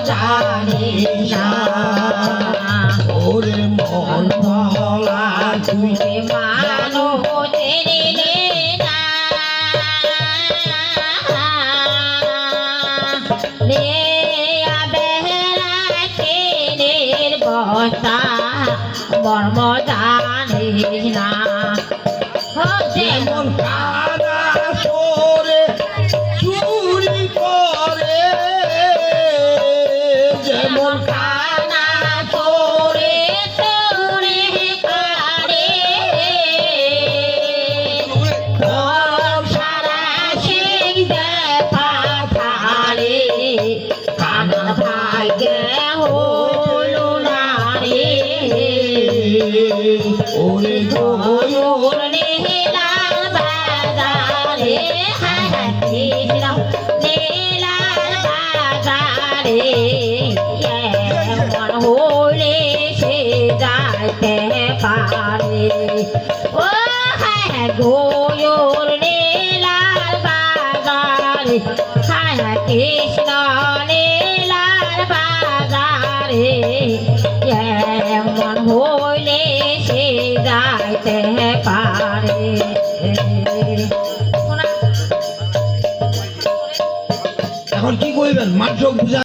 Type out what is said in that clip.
জানি না ওরে মন ভোলা তুই মানো জেনে না রে বেহরা কেনের বসা মর্ম জানিস না যেমন কানা সরে চুরি করে যেমন কানা তোরে তোরে কারে সারা সিং দেখা থারে কানা ভাগ্যে হলো না রে ওরে ওর নীলাল বাজারে হায় হায় কৃষ্ণ নীলাল বাজারে এমন হলে সে যাইতে পারে ও হায় হায় গোয়র নীলাল বাজারে হায় হায় কৃষ্ণ নীলাল বাজারে এমন হইলে সে যাইতে পারে এখন কি কইবেন মাত্র বুঝা